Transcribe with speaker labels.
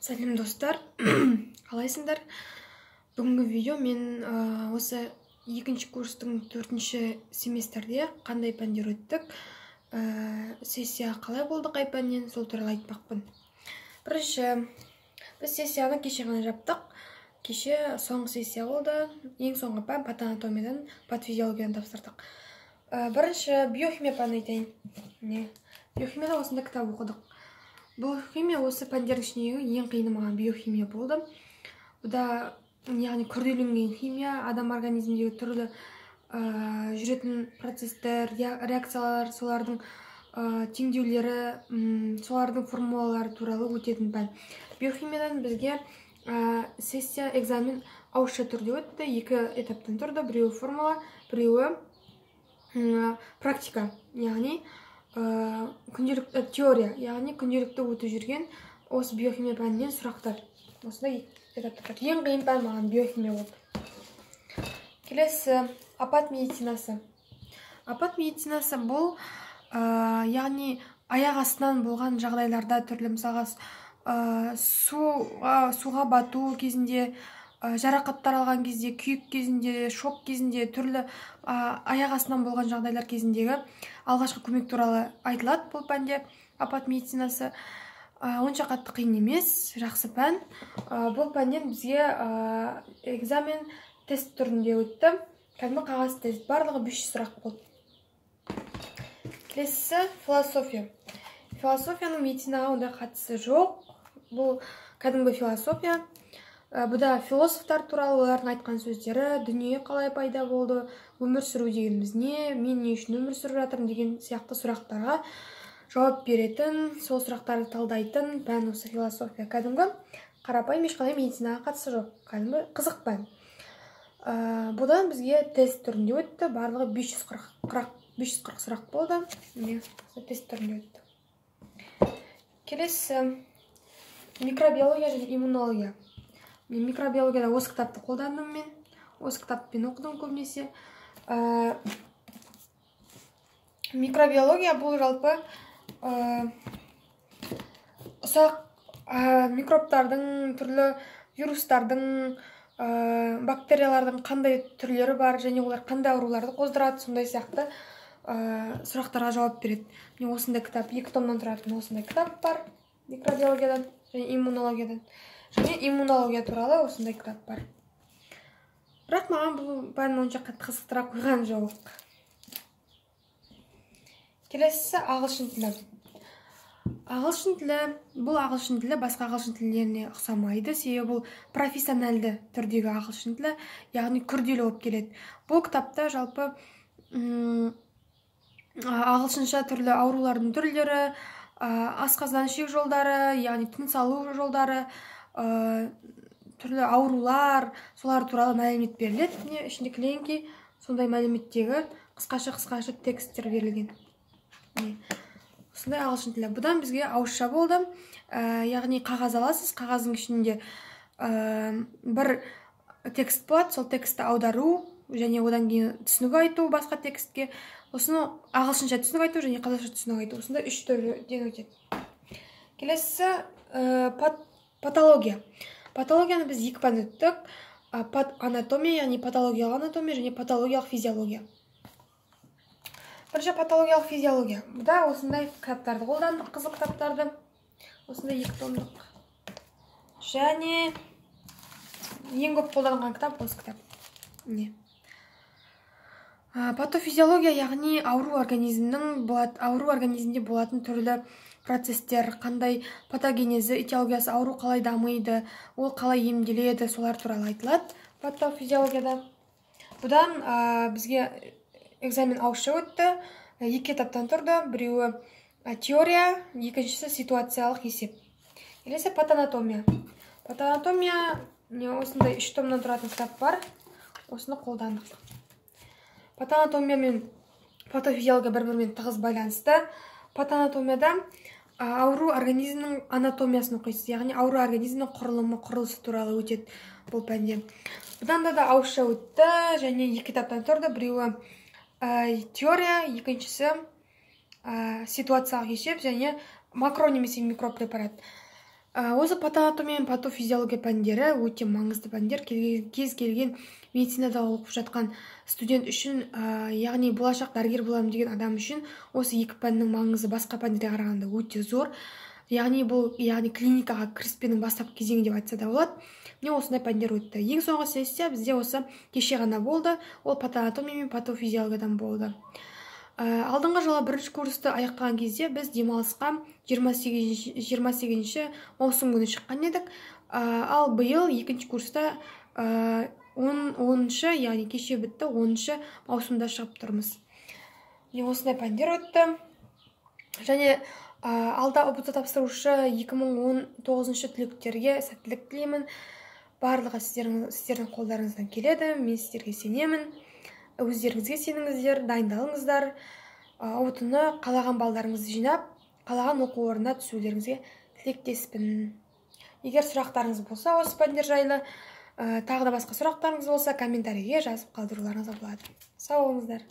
Speaker 1: Сәлем достар, қалайсыңдар? Бүгінгі видео мен осы екінші курстың 4-ші семестрде қандай пәндер өттік, сессия қалай болды қай пәннен, сол туралы айтпақпын. Бірінші, біз сессияны кеше ғана жаптық. Кеше соңғы сессия болды. Ең соңғы пән патанатомиядан, патофизиологиядан тапсырдық. Бірінші, биохимия пәнін айтайын. Биохимияда осында кітап оқыдық. Биохимия осы пәндердің ішіндегі ең қиыны маған биохимия болды. Бұда яғни күрделенген химия, адам организмдегі түрлі жүретін процестер, реакциялар, солардың теңдеулері, солардың формулалары туралы өтетін пән. Биохимиядан бізге сессия, экзамен ауызша түрде өтті. Екі этаптан тұрды. Біреуі формула, біреуі практика, яғни күнделікті теория, яғни күнделікті өтіп жүрген осы биохимия пәнінен сұрақтар. Осындай этаптар. Ең қиын пән маған биохимия болды. Келесі, апат медицинасы. Апат медицинасы бұл, яғни аяқ астынан болған жағдайларда түрлі, мысалға суға бату кезінде, жарақаттар алған кезде, күйік кезінде, шок кезінде, түрлі аяқ астынан болған жағдайлар кезіндегі алғашқы көмек туралы айтылады бұл пәнде. Апат медицинасы онша қатты қиын емес, жақсы пән. Бұл пәннен бізге экзамен тест түрінде өтті. Кәдімгі қағаз тест, барлығы 500 сұрақ болды. Келесі, философия. Философияның медицинаға ондай қатысы жоқ. Бұл кәдімгі философия. Бұда философтар туралы олардың айтқан сөздері, дүние қалай пайда болды, өмір сүру дегеніміз не, мен не үшін өмір сүріп жатырмын деген сияқты сұрақтарға жауап беретін, сол сұрақтарды талдайтын пән осы философия. Кәдімгі қарапайым, ешқандай медицинаға қатысы жоқ, кәдімгі қызық пән. Бұдан бізге тест түрінде өтті, барлығы 540 сұрақ болды. Тест түрінде өтті. Келесі, микробиология және иммунология. Мен микробиологияда осы кітапты қолдандым мен. Осы кітаппен оқыдым көбінесе. Микробиология бұл жалпы ұсақ микробтардың, түрлі вирустардың, бактериялардың қандай түрлері бар, және олар қандай ауруларды қоздырады, сондай сияқты сұрақтарға жауап береді. Мен осындай кітап, 2 томнан тұратын осындай кітап бар микробиологиядан және иммунологиядан. Және иммунология туралы осындай кітап бар. Бірақ маған бұл пән онша қатты қызықтыра қойған жоқ. Келесі, ағылшын тілі. Ағылшын тілі, бұл ағылшын тілі басқа ағылшын тілдеріне ұқсамайды, себебі бұл профессионалды түрдегі ағылшын тілі, яғни күрделі болып келеді. Бұл кітапта жалпы ағылшынша түрлі аурулардың түрлері, асқазан ішек жолдары, яғни тыныс алу жолдары, түрлі аурулар, солар туралы мәлімет беріледі. Ішінде кілеңкей сондай мәліметтегі қысқаша тексттер берілген. Осындай ағылшын тілі. Бұдан бізге ауызша болды. Яғни қағаз аласыз, қағаздың ішінде бір текст болады, сол текстті аудару және одан кейін түсінік айту басқа текстке. Осыны ағылшынша түсінік айту және қазақша түсінік айту. Осындай 3 түрден өтеді. Келесі, патология. Патологияны біз 2 пән өттік. Анатомия, яғни патологиялық анатомия және патологиялық физиология. Бірінші патологиялық физиология. Бұда осындай кітаптарды қолдандық, қызық кітаптарды. Осындай 2 томдық. Және ең көп қолданған кітап осы кітап. Патофизиология, яғни ауру организмде болатын түрлі процестер, қандай патогенезі, этиологиясы, ауру қалай дамиды, ол қалай емделеді, солар туралы айтылады патофизиологияда. Бұдан бізге экзамен ауызша өтті, 2 этаптан тұрды, біреуі теория, екіншісі ситуациялық есеп. Келесі, патанатомия. Патанатомия осындай 3 томнан тұратын кітап бар, осыны қолдандық. Патанатомия мен патофизиология бір-бірімен тығыз байланысты. Патанатомияда ауру организмнің анатомиясын оқисыз, яғни ауру организмнің құрылымы, құрылысы туралы өтеді бұл пәнде. Бұдан да ауызша өтті, және 2 этаптан тұрды, біреуі теория, екіншісі ситуациялық есеп және макро немесе микропрепарат. Осы патоанатомия мен патофизиология пәндері өте маңызды пәндер. Кез келген медицинада оқып жатқан студент үшін, яғни болашақ дәрігер боламын деген адам үшін осы екі пәннің маңызы басқа пәндерге қарағанда өте зор. Яғни бұл клиникаға кіріспенің бастапқы кезеңі деп айтса да болады. Міне осындай пәндер өтті. Ең соңғы сессия бізде осы кеше ғана болды. Ол патоанатомия мен патофизиологиядан болды. Алдыңғы жылы бірінші курсты аяқтаған кезде біз демалысқа 28 маусым күні шыққан едік. Ал биыл екінші курста 10-шы, яғни кеше бітті, 10-шы маусымда шығып тұрмыз. Осындай пәндер өтті. Және алда ұбт тапсырушы 2019 түлектерге сәттілік тілеймін. Барлығы сіздердің қолдарыңыздан келеді. Мен сіздерге сенемін. Өздеріңізге сеніңіздер, дайындалыңыздар. ұбт-ны қалаған балдарыңызды жинап, қалаған оқу орнына түсулеріңізге тілектеспін. Егер сұрақтарыңыз болса осы пәндер жайлы, тағы да басқа сұрақтарыңыз болса комментарийге жазып қалдыруларыңызға болады. Сау болыңыздар.